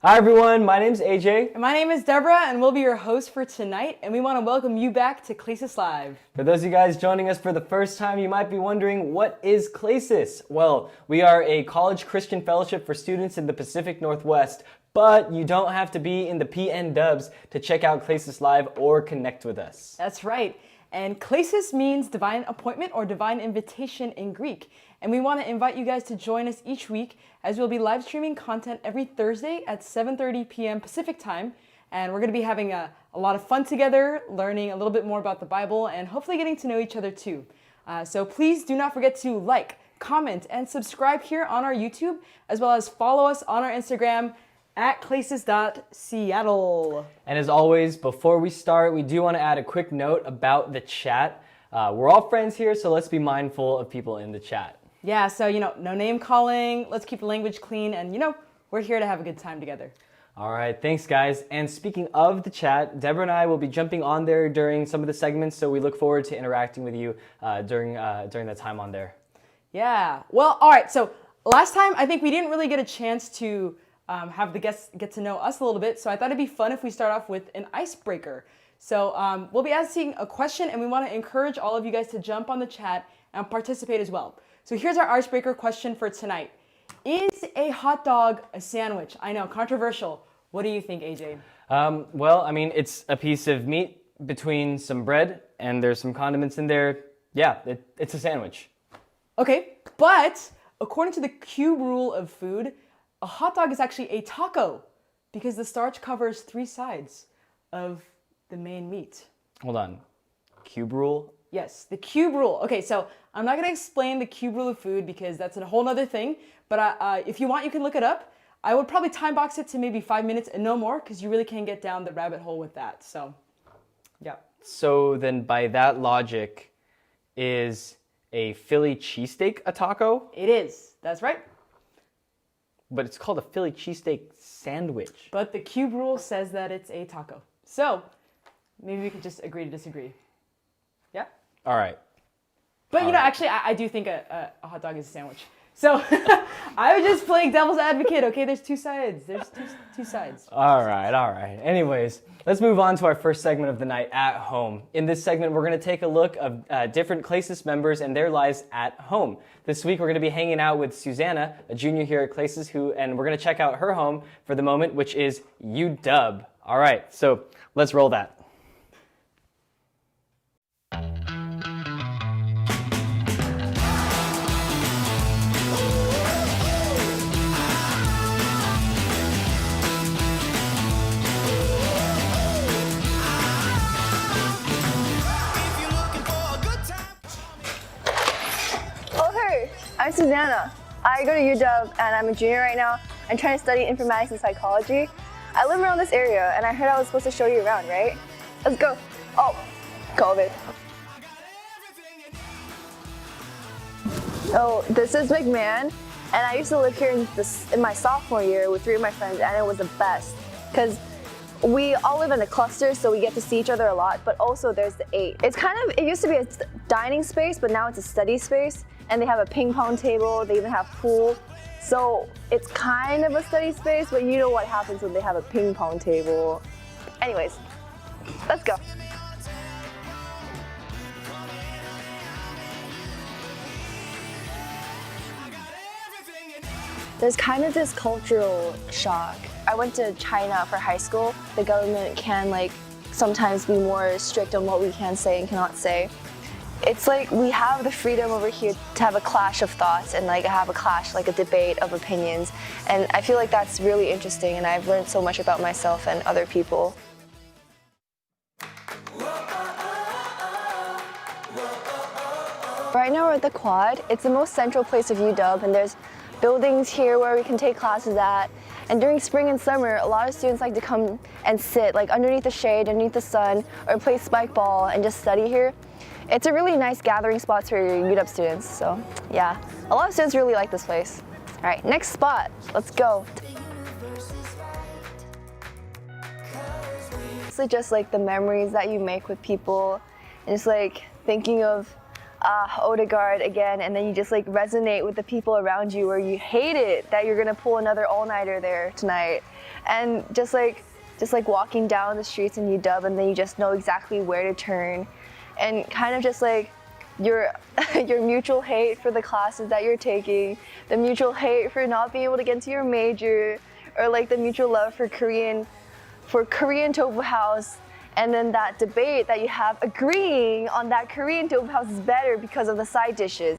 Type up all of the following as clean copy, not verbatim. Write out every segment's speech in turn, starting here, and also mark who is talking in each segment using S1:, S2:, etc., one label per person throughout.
S1: Hi everyone, my name's AJ.
S2: And my name is Deborah, and we'll be your hosts for tonight, and we want to welcome you back to Klesis Live.
S1: For those of you guys joining us for the first time, you might be wondering, what is Klesis? Well, we are a college Christian fellowship for students in the Pacific Northwest, but you don't have to be in the PN Dubs to check out Klesis Live or connect with us.
S2: That's right. And Klesis means divine appointment or divine invitation in Greek. And we want to invite you guys to join us each week as we'll be live streaming content every Thursday at 7:30 p.m. Pacific time. And we're going to be having a lot of fun together, learning a little bit more about the Bible, and hopefully getting to know each other too. So please do not forget to like, comment, and subscribe here on our YouTube, as well as follow us on our Instagram at Klesis.Seattle.
S1: And as always, before we start, we do want to add a quick note about the chat. We're all friends here, so let's be mindful of people in the chat.
S2: Yeah, so, no name calling, let's keep the language clean, and, we're here to have a good time together.
S1: All right, thanks guys. And speaking of the chat, Deborah and I will be jumping on there during some of the segments, so we look forward to interacting with you during that time on there.
S2: Yeah, well, all right, so last time I think we didn't really get a chance to have the guests get to know us a little bit, so I thought it'd be fun if we start off with an icebreaker. So we'll be asking a question, and we want to encourage all of you guys to jump on the chat and participate as well. So here's our icebreaker question for tonight. Is a hot dog a sandwich? I know, controversial. What do you think, AJ?
S1: Well, I mean, it's a piece of meat between some bread, and there's some condiments in there. Yeah, it's a sandwich.
S2: Okay, but according to the cube rule of food, a hot dog is actually a taco because the starch covers 3 sides of the main meat.
S1: Hold on, cube rule?
S2: Yes, the cube rule. Okay, so I'm not gonna explain the cube rule of food because that's a whole nother thing, but if you want, you can look it up. I would probably time box it to maybe 5 minutes and no more because you really can't get down the rabbit hole with that, so yeah.
S1: So then by that logic, is a Philly cheesesteak a taco?
S2: It is, that's right.
S1: But it's called a Philly cheesesteak sandwich.
S2: But the cube rule says that it's a taco. So maybe we could just agree to disagree. Yeah?
S1: All right.
S2: But actually, I do think a hot dog is a sandwich. So I was just playing devil's advocate, okay? There's 2 sides. There's two sides.
S1: All right. Anyways, let's move on to our first segment of the night, At Home. In this segment, we're going to take a look at different Klesis members and their lives at home. This week, we're going to be hanging out with Susanna, a junior here at Klesis, and we're going to check out her home for the moment, which is UW. All right, so let's roll that.
S3: I'm Susanna. I go to UW and I'm a junior right now. I'm trying to study informatics and psychology. I live around this area and I heard I was supposed to show you around, right? Let's go. Oh, COVID. So this is McMahon, and I used to live here in my sophomore year with 3 of my friends, and it was the best because we all live in a cluster, so we get to see each other a lot, but also there's the 8. It used to be a dining space, but now it's a study space. And they have a ping pong table, they even have pool. So it's kind of a study space, but you know what happens when they have a ping pong table. Anyways, let's go. There's kind of this cultural shock. I went to China for high school. The government can sometimes be more strict on what we can say and cannot say. It's like we have the freedom over here to have a clash of thoughts and have a clash, a debate of opinions. And I feel like that's really interesting, and I've learned so much about myself and other people. Right now we're at the Quad. It's the most central place of UW, and there's buildings here where we can take classes at. And during spring and summer, a lot of students like to come and sit like underneath the shade, underneath the sun, or play spike ball and just study here. It's a really nice gathering spot for your UW students. So yeah, a lot of students really like this place. All right, next spot, let's go. It's just like the memories that you make with people, and just like thinking of Odegaard again, and then you just like resonate with the people around you, where you hate it that you're gonna pull another all-nighter there tonight, and just like walking down the streets in UW, and then you just know exactly where to turn, and kind of just like your mutual hate for the classes that you're taking, the mutual hate for not being able to get into your major, or like the mutual love for Korean tofu house. And then that debate that you have agreeing on that Korean tofu house is better because of the side dishes.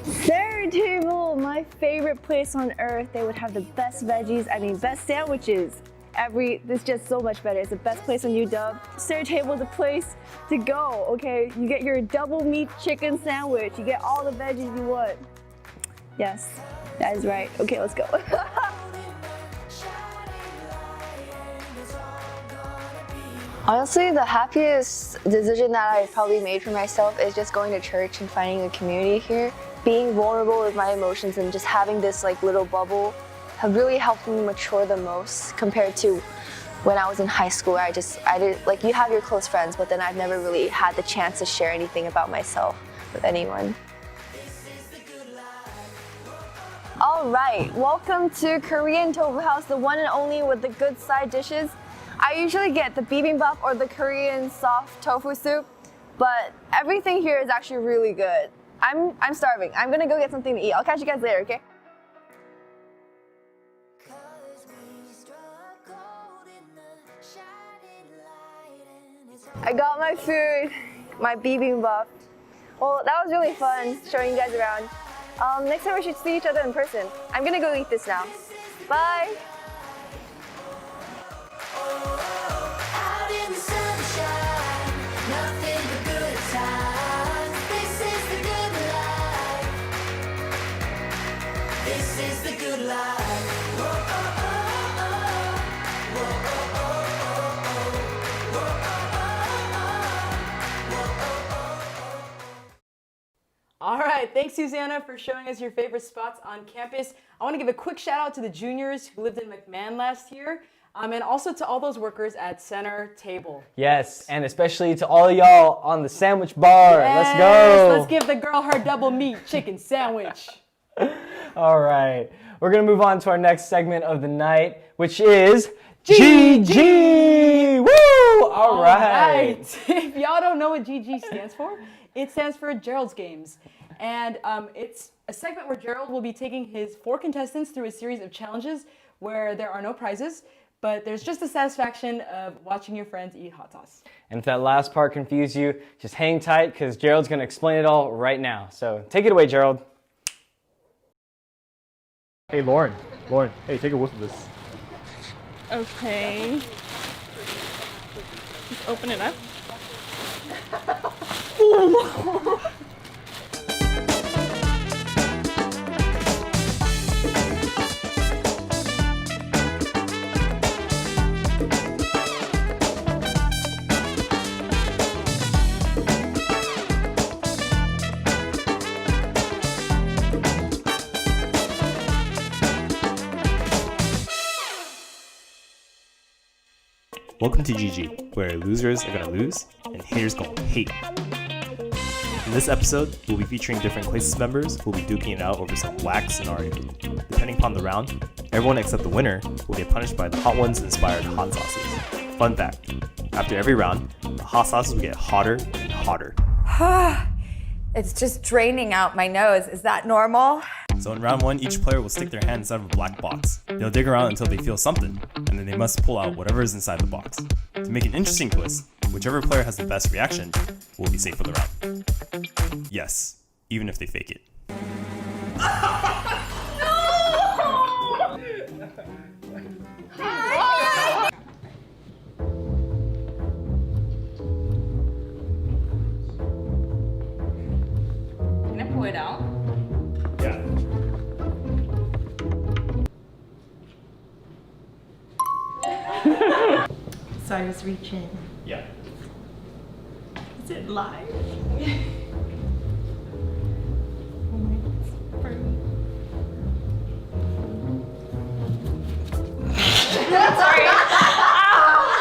S3: Third table, my favorite place on earth. They would have the best veggies, best sandwiches. It's just so much better. It's the best place on UW. Third table is the place to go, okay? You get your double meat chicken sandwich. You get all the veggies you want. Yes, that is right. Okay, let's go. Honestly, the happiest decision that I've probably made for myself is just going to church and finding a community here. Being vulnerable with my emotions and just having this like little bubble have really helped me mature the most compared to when I was in high school. I did like, you have your close friends, but then I've never really had the chance to share anything about myself with anyone. All right, welcome to Korean Tofu House, the one and only with the good side dishes. I usually get the bibimbap or the Korean soft tofu soup, but everything here is actually really good. I'm starving. I'm gonna go get something to eat. I'll catch you guys later, okay? I got my food, my bibimbap. Well, that was really fun showing you guys around. Next time we should see each other in person. I'm gonna go eat this now. Bye.
S2: All right, thanks Susanna for showing us your favorite spots on campus. I want to give a quick shout out to the juniors who lived in McMahon last year, and also to all those workers at Center Table.
S1: Yes, and especially to all y'all on the sandwich bar.
S2: Yes,
S1: Let's go.
S2: Let's give the girl her double meat chicken sandwich.
S1: All right, we're gonna move on to our next segment of the night, which is GG. Woo! All right.
S2: If y'all don't know what GG stands for, it stands for Gerald's Games. And it's a segment where Gerald will be taking his 4 contestants through a series of challenges where there are no prizes, but there's just the satisfaction of watching your friends eat hot sauce.
S1: And if that last part confused you, just hang tight because Gerald's gonna explain it all right now. So take it away, Gerald.
S4: Hey, Lauren, hey, take a whiff of this.
S5: Okay. Just open it up.
S6: Welcome to GG, where losers are gonna lose and haters gonna hate. In this episode, we'll be featuring different Klesis members who will be duking it out over some whack scenario. Depending upon the round, everyone except the winner will get punished by the Hot Ones inspired hot sauces. Fun fact, after every round, the hot sauces will get hotter and hotter.
S7: It's just draining out my nose. Is that normal?
S6: So in round 1, each player will stick their hand inside of a black box. They'll dig around until they feel something, and then they must pull out whatever is inside the box. To make an interesting twist, whichever player has the best reaction will be safe for the round. Yes, even if they fake it.
S5: Can I pull it out?
S6: Yeah.
S5: So I just reach in.
S6: Yeah.
S5: Is it live? Oh my, it's burning. Sorry.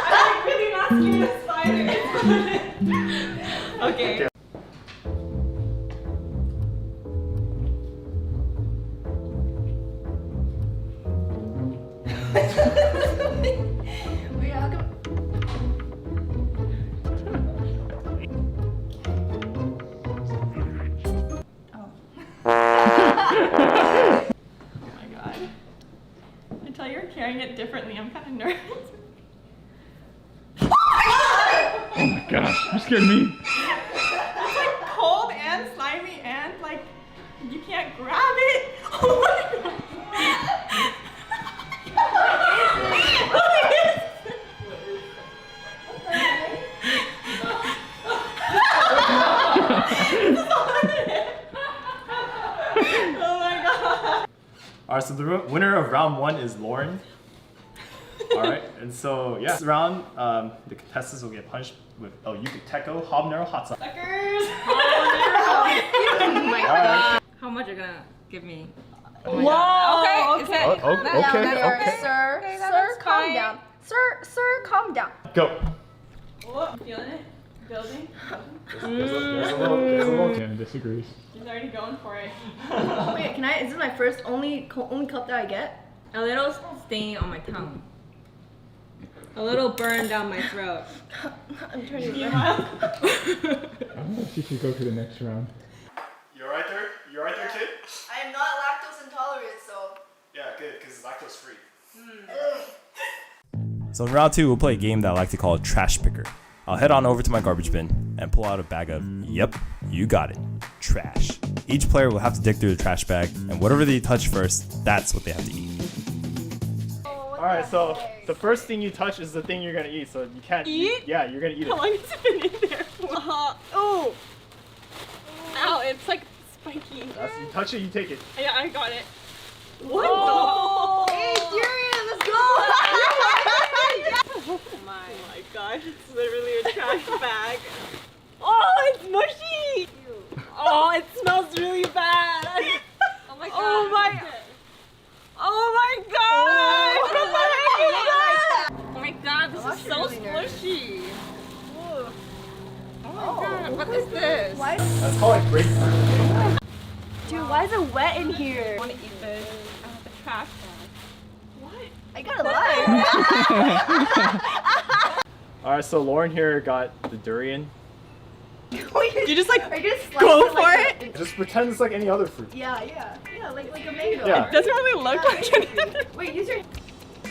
S5: I'm really not scared of spiders. Okay.
S3: Wait, how come?
S5: Oh my god. I tell you're carrying it differently. I'm kind of nervous.
S4: Oh my gosh, you scared me.
S5: It's like cold and slimy and like you can't grab it. Oh my god. Oh my god.
S6: Alright, so the winner of round 1 is Lauren. Alright, and so yeah, this round, the contestants will get punched with Yucateco habanero hot sauce.
S5: Suckers.
S7: Oh my god.
S8: How much are you gonna give me?
S5: Whoa.
S8: Okay.
S4: Okay.
S3: Sir, sir, calm down. Sir, calm down.
S6: Go.
S5: Oh, feeling it? Building?
S6: There's a little.
S4: Jen disagrees.
S5: He's already going for it.
S3: Wait, can I? Is this my first only cup that I get?
S8: A little stain on my tongue. A little burn down my throat.
S3: I'm turning it
S5: Meanwhile,
S4: I don't know if she should go to the next round.
S6: You alright there? You alright there, kid?
S3: I am not lactose intolerant, so.
S6: Yeah, good, because it's lactose free. So in round 2, we'll play a game that I like to call Trash Picker. I'll head on over to my garbage bin and pull out a bag of, yep, you got it, trash. Each player will have to dig through the trash bag, and whatever they touch first, that's what they have to eat.
S4: Alright, so the first thing you touch is the thing you're gonna eat, so you can't
S5: Eat?
S4: Yeah, you're gonna eat
S5: how
S4: it.
S5: long has it been in there for? Oh. Ow, it's like spiky.
S4: You touch it, you take it.
S5: Yeah, I got it. What?
S3: Oh. Hey, Durian, let's go!
S5: Oh my gosh, it's literally a trash bag. Oh, it's mushy! Oh, it smells really bad.
S8: Oh my god.
S5: Oh my. Oh my god! What the heck is that?
S8: Oh my god, this is so squishy. Oh my god, what is this?
S3: Why?
S4: That's called a grapefruit.
S3: Dude, why is it wet in here?
S5: I want to eat this. I have the trash bag. What?
S3: I gotta lie.
S4: Alright, so Lauren here got the durian.
S5: You just like
S3: Are you gonna slice
S5: go
S3: it like
S5: for it?
S4: Just pretend it's like any other fruit.
S3: Yeah, like a mango.
S4: Yeah.
S5: It doesn't really look like it.
S3: Wait, use your.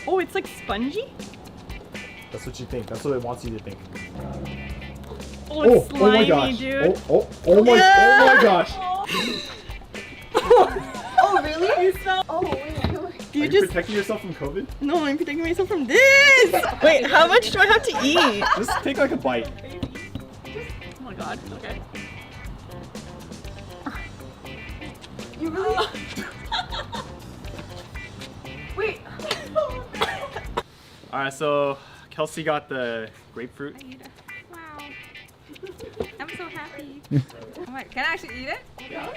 S5: Oh, it's like spongy?
S4: That's what you think. That's what it wants you to think.
S5: Oh, it's slimy,
S4: oh my gosh.
S5: dude.
S4: Oh my gosh.
S3: Oh, really?
S5: You smell.
S3: Oh, wait.
S5: You
S4: Are you
S5: just.
S4: protecting yourself from COVID?
S5: No, I'm protecting myself from this. Wait, how much do I have to eat?
S4: Just take like a bite.
S5: Oh my god. Okay.
S3: You really? Wait.
S4: Alright, so Kelsey got the grapefruit.
S8: Wow. I'm so happy. Oh my, can I actually eat it?
S4: Yeah.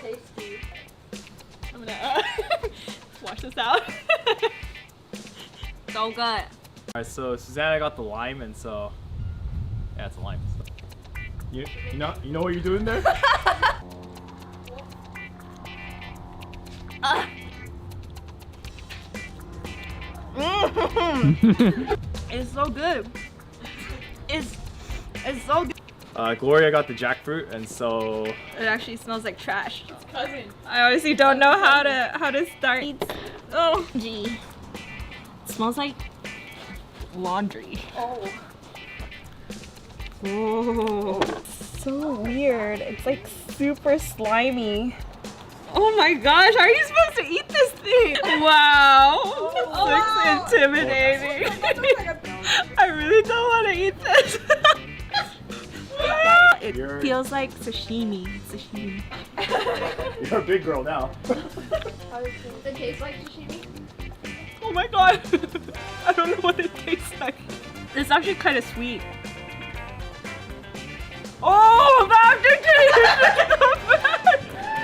S3: Tasty.
S5: I'm gonna wash this out.
S8: So good.
S4: Alright, so Susanna got the lime, and so yeah, it's a lime. So. You know what you're doing there?
S5: It's so good. It's so good.
S4: Gloria got the jackfruit, and so
S5: It actually smells like trash. It's cousin. I honestly don't know how to start. Oh, gee. It smells like laundry.
S3: Oh.
S5: Oh, so weird. It's like super slimy. Oh my gosh, how are you supposed to eat this thing? Wow. This looks intimidating. I really don't want to eat this. It
S4: You're-
S5: feels like sashimi. Sashimi.
S4: you're a big girl now.
S3: Does it taste like sashimi?
S5: Oh my god! I don't know what it tastes like. It's actually kind of sweet. Oh, the aftertaste!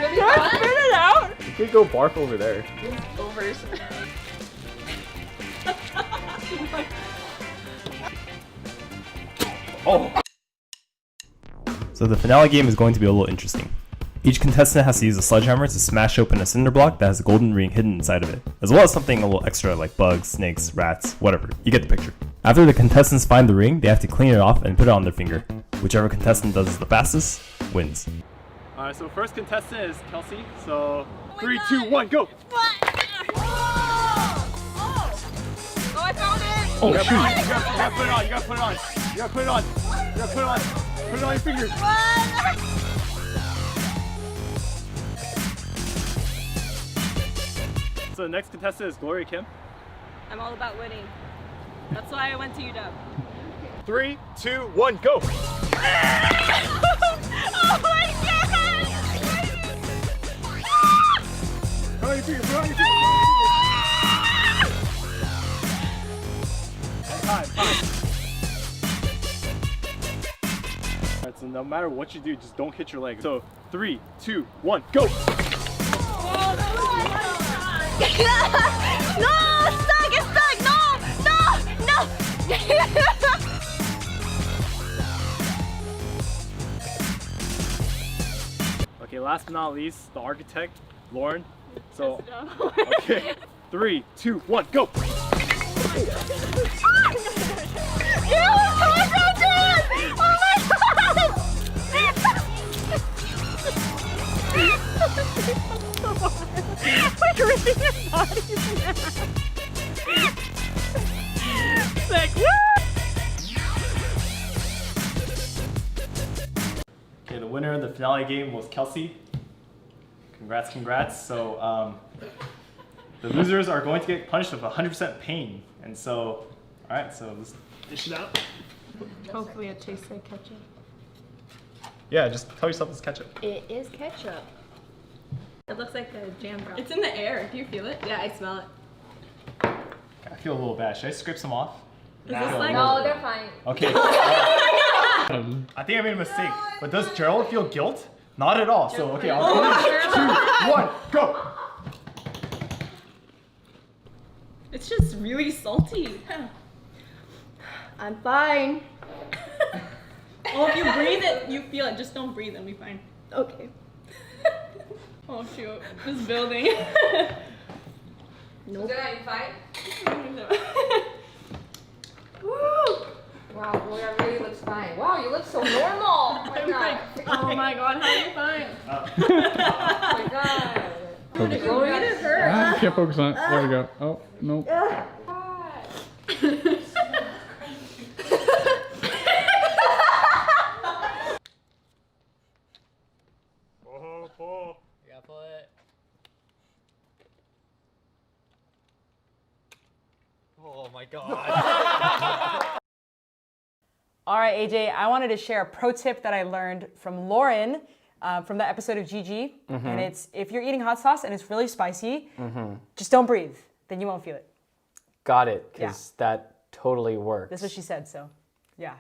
S8: Really
S5: Can I
S8: fun?
S5: spit it out?
S4: You could go bark over there.
S8: Overs.
S4: Oh!
S6: So the finale game is going to be a little interesting. Each contestant has to use a sledgehammer to smash open a cinder block that has a golden ring hidden inside of it, as well as something a little extra like bugs, snakes, rats, whatever. You get the picture. After the contestants find the ring, they have to clean it off and put it on their finger. Whichever contestant does it the fastest wins.
S4: Alright, so first contestant is Kelsey. So 3, 2, 1, go!
S5: Oh, I found it!
S4: Oh, shoot! You gotta put it on, you gotta put it on. You gotta put it on. You gotta put it on. Put it on your finger. So the next contestant is Gloria Kim.
S5: I'm all about winning. That's why I went to UW.
S4: 3, 2, 1, go!
S5: Oh my god!
S4: Put on your finger, put on your finger. Time. Alright, so no matter what you do, just don't hit your leg. So 3, 2, 1, go!
S3: No, it's stuck! No!
S4: Okay, last but not least, the architect, Lauren. So, okay, 3, 2, 1, go!
S6: Okay, the winner of the finale game was Kelsey. Congrats. So the losers are going to get punished with 100% pain. And so, alright, so let's dish it out.
S5: Hopefully it tastes like ketchup.
S6: Yeah, just tell yourself it's ketchup.
S8: It is ketchup. It looks like a jam drop.
S5: It's in the air. Do you feel it?
S8: Yeah, I smell it.
S6: I feel a little bad. Should I scrape some off?
S5: Is this like?
S8: No, they're fine.
S6: Okay. I think I made a mistake. But does Gerald feel guilt? Not at all. So, okay, I'll 3, 2, 1, go!
S5: It's just really salty.
S8: I'm fine.
S5: Well, if you breathe it, you feel it. Just don't breathe and be fine.
S8: Okay.
S5: Oh shoot, this building.
S8: Nope.
S7: Wow, Gloria really looks fine. Wow, you look so normal. Oh my god.
S5: Oh my god, how are you fine?
S7: Oh my god.
S5: If you breathe, it hurts.
S9: I can't focus on it. There we go. Oh, no.
S4: Pull.
S1: You gotta pull it. Oh my god.
S2: All right, AJ, I wanted to share a pro tip that I learned from Lauren from the episode of GG. And it's if you're eating hot sauce and it's really spicy, just don't breathe. Then you won't feel it.
S1: Got it, because that totally works.
S2: That's what she said, so yeah.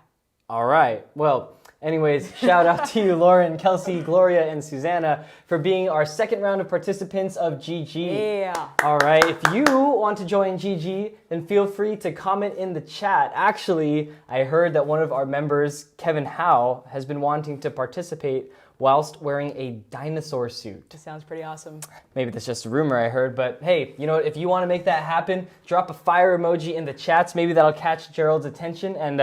S1: All right. Well, anyways, shout out to you, Lauren, Kelsey, Gloria, and Susanna for being our second round of participants of GG.
S2: Yeah.
S1: All right. If you want to join GG, then feel free to comment in the chat. Actually, I heard that one of our members, Kevin Howe, has been wanting to participate whilst wearing a dinosaur suit.
S2: That sounds pretty awesome.
S1: Maybe that's just a rumor I heard, but hey, you know what? If you want to make that happen, drop a fire emoji in the chats. Maybe that'll catch Gerald's attention, and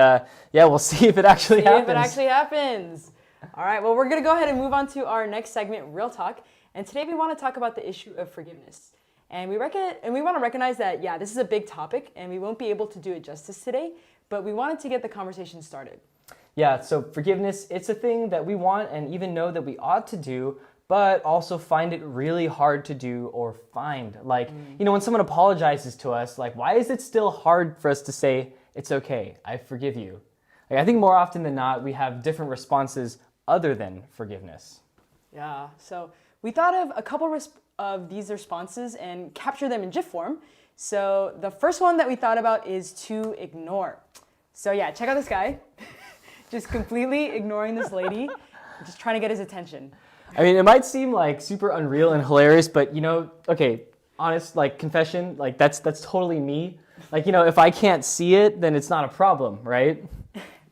S1: yeah, we'll see if it actually happens.
S2: If it actually happens. All right, well, we're going to go ahead and move on to our next segment, Real Talk. And today we want to talk about the issue of forgiveness. And we want to recognize that, yeah, this is a big topic, and we won't be able to do it justice today, but we wanted to get the conversation started.
S1: Yeah, so forgiveness, it's a thing that we want and even know that we ought to do, but also find it really hard to do or find. Like, you know, when someone apologizes to us, like, why is it still hard for us to say, it's okay, I forgive you? Like, I think more often than not, we have different responses other than forgiveness.
S2: Yeah, so we thought of a couple of these responses and capture them in GIF form. So the first one that we thought about is to ignore. So yeah, check out this guy. Just completely ignoring this lady, just trying to get his attention.
S1: I mean, it might seem like super unreal and hilarious, but okay, honest, like confession, like that's totally me. Like, if I can't see it, then it's not a problem, right?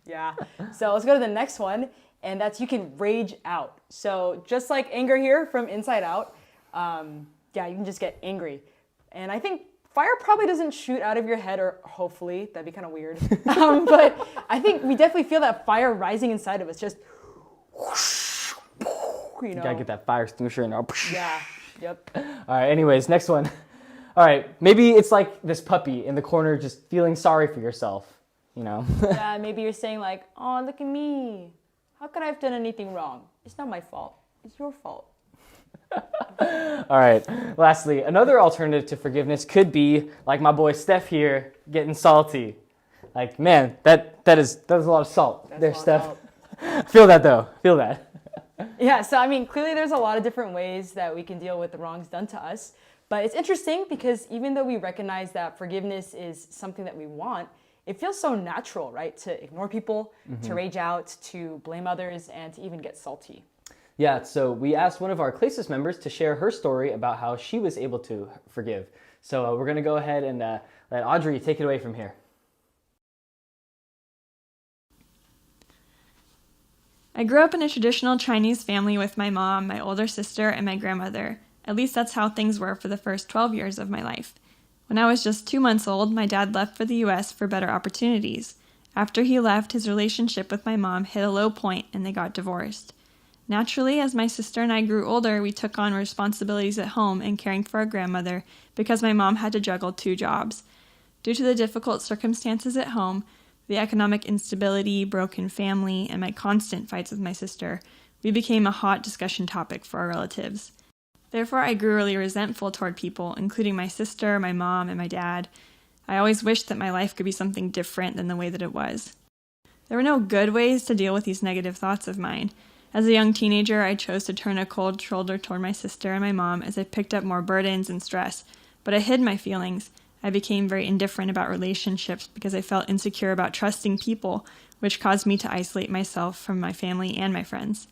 S2: Yeah. So let's go to the next one, and that's you can rage out. So just like anger here from Inside Out, you can just get angry. And I think fire probably doesn't shoot out of your head, or hopefully, that'd be kind of weird. But I think we definitely feel that fire rising inside of us, just whoosh,
S1: You gotta get that fire extinguisher in there.
S2: Yeah, yep.
S1: All right, anyways, next one. All right, maybe it's like this puppy in the corner just feeling sorry for yourself,
S2: Yeah, maybe you're saying like, oh, look at me. How could I have done anything wrong? It's not my fault. It's your fault.
S1: All right, lastly, another alternative to forgiveness could be, like my boy Steph here, getting salty. Like, man, that is a lot of salt there, Steph. Feel that though, feel that.
S2: Yeah, so I mean, clearly there's a lot of different ways that we can deal with the wrongs done to us. But it's interesting because even though we recognize that forgiveness is something that we want, it feels so natural, right? To ignore people, to rage out, to blame others, and to even get salty.
S1: Yeah, so we asked one of our Klesis members to share her story about how she was able to forgive. So we're going to go ahead and let Audrey take it away from here.
S10: I grew up in a traditional Chinese family with my mom, my older sister, and my grandmother. At least that's how things were for the first 12 years of my life. When I was just 2 months old, my dad left for the U.S. for better opportunities. After he left, his relationship with my mom hit a low point and they got divorced. Naturally, as my sister and I grew older, we took on responsibilities at home and caring for our grandmother because my mom had to juggle 2 jobs. Due to the difficult circumstances at home, the economic instability, broken family, and my constant fights with my sister, we became a hot discussion topic for our relatives. Therefore, I grew really resentful toward people, including my sister, my mom, and my dad. I always wished that my life could be something different than the way that it was. There were no good ways to deal with these negative thoughts of mine. As a young teenager, I chose to turn a cold shoulder toward my sister and my mom as I picked up more burdens and stress, but I hid my feelings. I became very indifferent about relationships because I felt insecure about trusting people, which caused me to isolate myself from my family and my friends.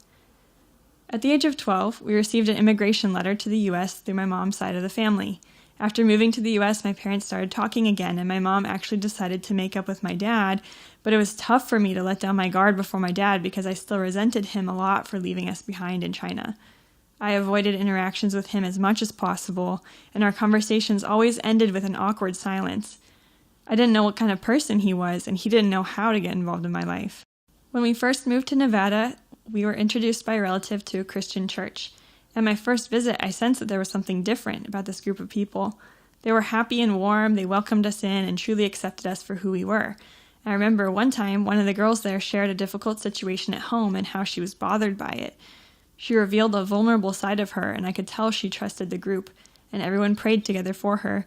S10: At the age of 12, we received an immigration letter to the U.S. through my mom's side of the family. After moving to the U.S., my parents started talking again, and my mom actually decided to make up with my dad, but it was tough for me to let down my guard before my dad because I still resented him a lot for leaving us behind in China. I avoided interactions with him as much as possible, and our conversations always ended with an awkward silence. I didn't know what kind of person he was, and he didn't know how to get involved in my life. When we first moved to Nevada, we were introduced by a relative to a Christian church. At my first visit, I sensed that there was something different about this group of people. They were happy and warm, they welcomed us in, and truly accepted us for who we were. I remember one time, one of the girls there shared a difficult situation at home and how she was bothered by it. She revealed a vulnerable side of her, and I could tell she trusted the group, and everyone prayed together for her.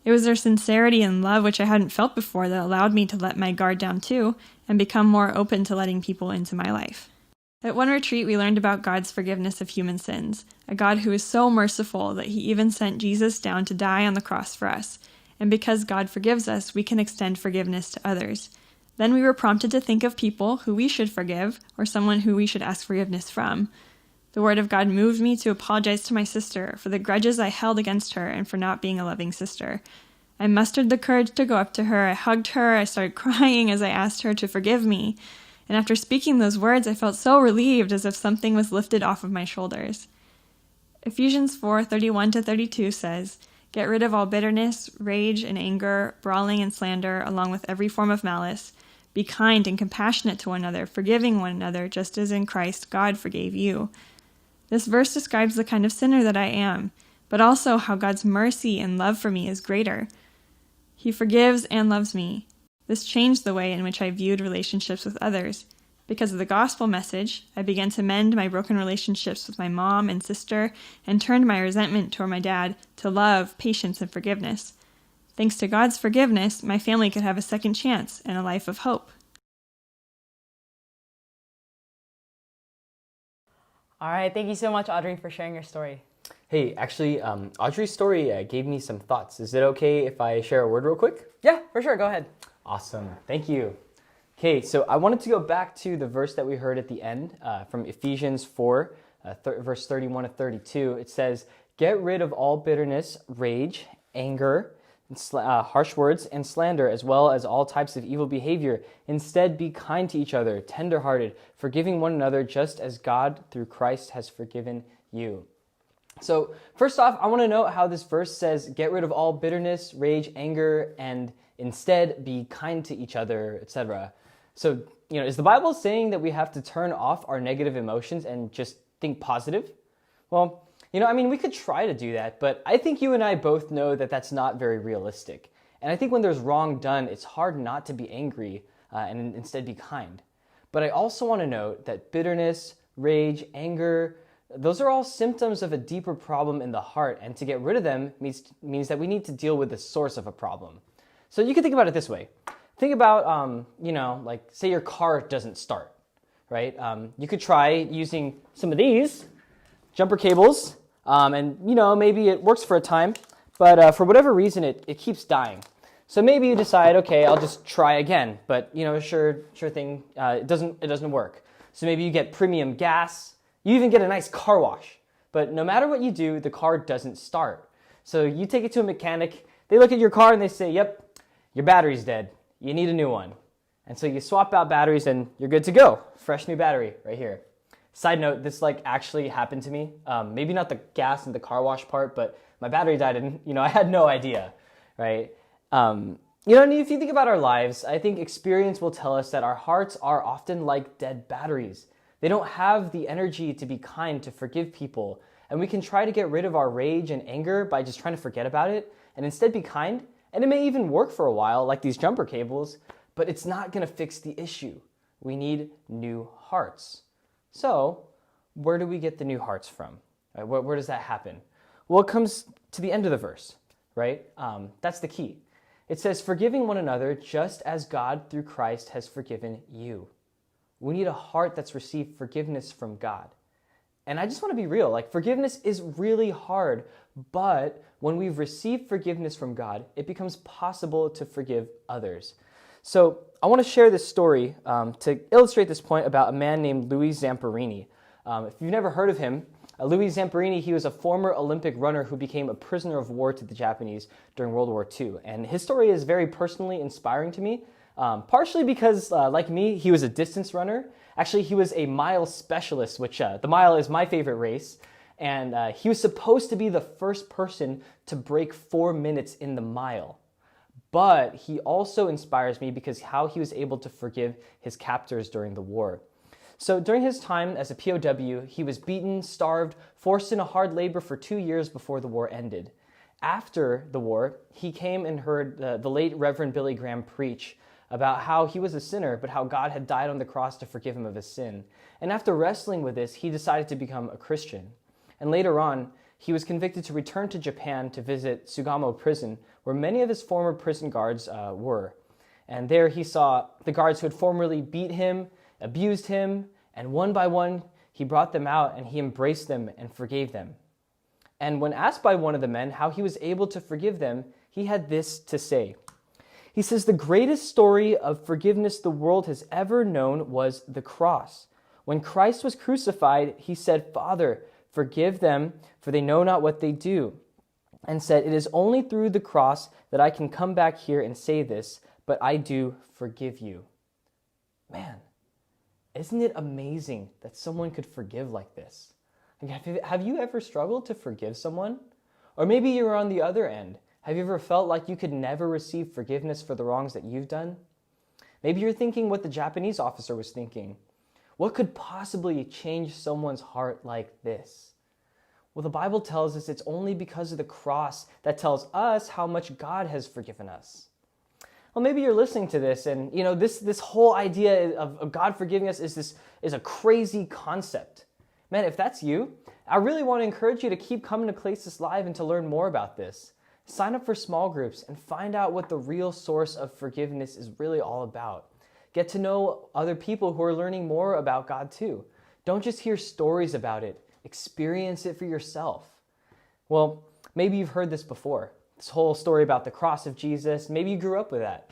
S10: It was their sincerity and love, which I hadn't felt before, that allowed me to let my guard down too, and become more open to letting people into my life. At one retreat, we learned about God's forgiveness of human sins, a God who is so merciful that he even sent Jesus down to die on the cross for us. And because God forgives us, we can extend forgiveness to others. Then we were prompted to think of people who we should forgive, or someone who we should ask forgiveness from. The word of God moved me to apologize to my sister for the grudges I held against her and for not being a loving sister. I mustered the courage to go up to her, I hugged her, I started crying as I asked her to forgive me. And after speaking those words, I felt so relieved, as if something was lifted off of my shoulders. Ephesians 4:31-32 says, "Get rid of all bitterness, rage, and anger, brawling and slander, along with every form of malice. Be kind and compassionate to one another, forgiving one another, just as in Christ God forgave you." This verse describes the kind of sinner that I am, but also how God's mercy and love for me is greater. He forgives and loves me. This changed the way in which I viewed relationships with others. Because of the gospel message, I began to mend my broken relationships with my mom and sister and turned my resentment toward my dad to love, patience, and forgiveness. Thanks to God's forgiveness, my family could have a second chance and a life of hope.
S2: All right, thank you so much, Audrey, for sharing your story.
S1: Hey, actually, Audrey's story gave me some thoughts. Is it okay if I share a word real quick?
S2: Yeah, for sure. Go ahead.
S1: Awesome. Thank you. Okay, so I wanted to go back to the verse that we heard at the end from Ephesians 4, verse 31 to 32. It says, "Get rid of all bitterness, rage, anger, and harsh words, and slander, as well as all types of evil behavior. Instead, be kind to each other, tenderhearted, forgiving one another, just as God, through Christ, has forgiven you." So first off, I want to note how this verse says, get rid of all bitterness, rage, anger, and instead be kind to each other, etc. So, is the Bible saying that we have to turn off our negative emotions and just think positive? Well, we could try to do that, but I think you and I both know that that's not very realistic. And I think when there's wrong done, it's hard not to be angry and instead be kind. But I also want to note that bitterness, rage, anger, those are all symptoms of a deeper problem in the heart, and to get rid of them means that we need to deal with the source of a problem. So you can think about it this way. Think about, say your car doesn't start, right? You could try using some of these jumper cables, and maybe it works for a time, but for whatever reason, it keeps dying. So maybe you decide, okay, I'll just try again, but sure thing, it doesn't work. So maybe you get premium gas. You even get a nice car wash, but no matter what you do, the car doesn't start. So you take it to a mechanic, they look at your car and they say, yep, your battery's dead. You need a new one. And so you swap out batteries and you're good to go. Fresh new battery right here. Side note, this actually happened to me. Maybe not the gas and the car wash part, but my battery died and I had no idea, right? And if you think about our lives, I think experience will tell us that our hearts are often like dead batteries. They don't have the energy to be kind, to forgive people. And we can try to get rid of our rage and anger by just trying to forget about it and instead be kind. And it may even work for a while, like these jumper cables, but it's not going to fix the issue. We need new hearts. So where do we get the new hearts from? Right? Where does that happen? Well, it comes to the end of the verse, right? That's the key. It says, forgiving one another just as God through Christ has forgiven you. We need a heart that's received forgiveness from God. And I just want to be real, forgiveness is really hard, but when we've received forgiveness from God, it becomes possible to forgive others. So I want to share this story to illustrate this point about a man named Louis Zamperini. If you've never heard of him, Louis Zamperini, he was a former Olympic runner who became a prisoner of war to the Japanese during World War II. And his story is very personally inspiring to me. Partially because, like me, he was a distance runner. Actually, he was a mile specialist, which the mile is my favorite race. And he was supposed to be the first person to break 4 minutes in the mile. But he also inspires me because how he was able to forgive his captors during the war. So during his time as a POW, he was beaten, starved, forced into hard labor for 2 years before the war ended. After the war, he came and heard the late Reverend Billy Graham preach about how he was a sinner, but how God had died on the cross to forgive him of his sin. And after wrestling with this, he decided to become a Christian. And later on, he was convicted to return to Japan to visit Sugamo prison, where many of his former prison guards were. And there he saw the guards who had formerly beat him, abused him, and one by one, he brought them out and he embraced them and forgave them. And when asked by one of the men how he was able to forgive them, he had this to say. He says, the greatest story of forgiveness the world has ever known was the cross. When Christ was crucified, he said, Father, forgive them, for they know not what they do. And said, it is only through the cross that I can come back here and say this, but I do forgive you. Man, isn't it amazing that someone could forgive like this? Have you ever struggled to forgive someone? Or maybe you're on the other end. Have you ever felt like you could never receive forgiveness for the wrongs that you've done? Maybe you're thinking what the Japanese officer was thinking. What could possibly change someone's heart like this? Well, the Bible tells us it's only because of the cross that tells us how much God has forgiven us. Well, maybe you're listening to this and this whole idea of God forgiving us is a crazy concept. Man, if that's you, I really want to encourage you to keep coming to Klesis Live and to learn more about this. Sign up for small groups and find out what the real source of forgiveness is really all about. Get to know other people who are learning more about God too. Don't just hear stories about it. Experience it for yourself. Well, maybe you've heard this before. This whole story about the cross of Jesus. Maybe you grew up with that.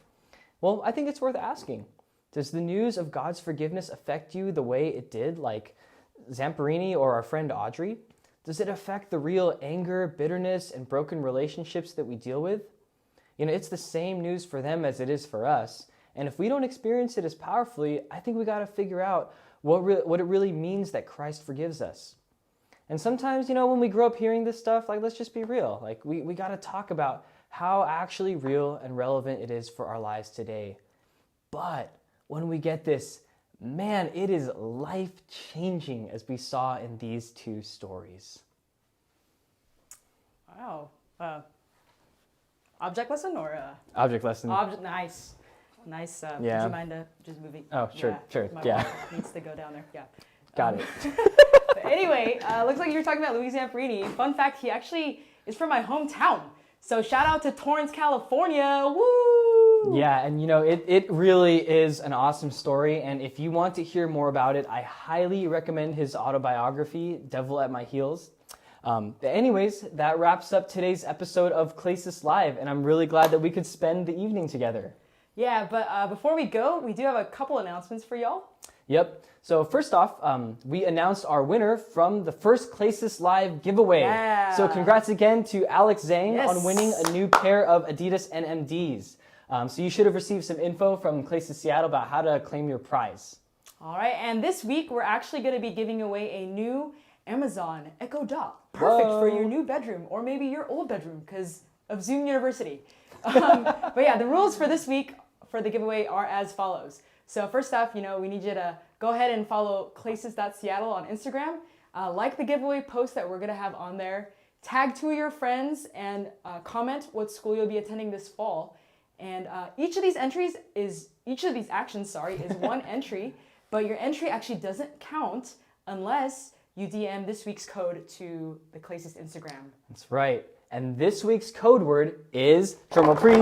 S1: Well, I think it's worth asking. Does the news of God's forgiveness affect you the way it did, like Zamperini or our friend Audrey? Does it affect the real anger, bitterness, and broken relationships that we deal with? It's the same news for them as it is for us. And if we don't experience it as powerfully, I think we got to figure out what it really means that Christ forgives us. And sometimes, when we grow up hearing this stuff, let's just be real. We got to talk about how actually real and relevant it is for our lives today. But when we get this, man, it is life-changing, as we saw in these two stories.
S2: Wow. Object lesson or?
S1: Object lesson.
S2: Nice. Nice.
S1: Yeah.
S2: Would you mind just moving?
S1: Oh, sure.
S2: My
S1: Yeah.
S2: water needs to go down there. Yeah.
S1: Got it.
S2: But anyway, looks like you were talking about Louis Zamperini. Fun fact, he actually is from my hometown. So shout out to Torrance, California. Woo!
S1: Yeah, and it really is an awesome story. And if you want to hear more about it, I highly recommend his autobiography, Devil at My Heels. Anyways, that wraps up today's episode of Klesis Live, and I'm really glad that we could spend the evening together.
S2: Yeah, but before we go, we do have a couple announcements for y'all.
S1: Yep. So first off, we announced our winner from the first Klesis Live giveaway.
S2: Yeah.
S1: So congrats again to Alex Zhang
S2: Yes.
S1: on winning a new pair of Adidas NMDs. So you should have received some info from Klesis Seattle about how to claim your prize.
S2: All right, and this week we're actually going to be giving away a new Amazon Echo Dot. Perfect for your new bedroom or maybe your old bedroom because of Zoom University. But yeah, the rules for this week for the giveaway are as follows. So first off, we need you to go ahead and follow Klesis.Seattle on Instagram. Like the giveaway post that we're going to have on there. Tag 2 of your friends and comment what school you'll be attending this fall. And each of these actions, is one entry, but your entry actually doesn't count unless you DM this week's code to the Klesis Instagram.
S1: That's right. And this week's code word is, drumroll please,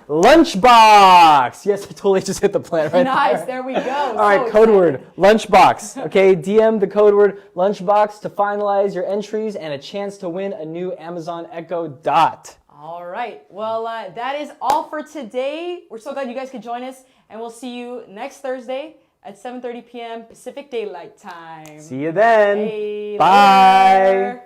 S1: lunchbox. Yes, I totally just hit the plant right
S2: Nice, there we go.
S1: All right, code word, lunchbox. Okay, DM the code word lunchbox to finalize your entries and a chance to win a new Amazon Echo Dot.
S2: All right. Well, that is all for today. We're so glad you guys could join us, and we'll see you next Thursday at 7:30 p.m. Pacific Daylight Time.
S1: See you then.
S2: Hey,
S1: bye.
S2: Later.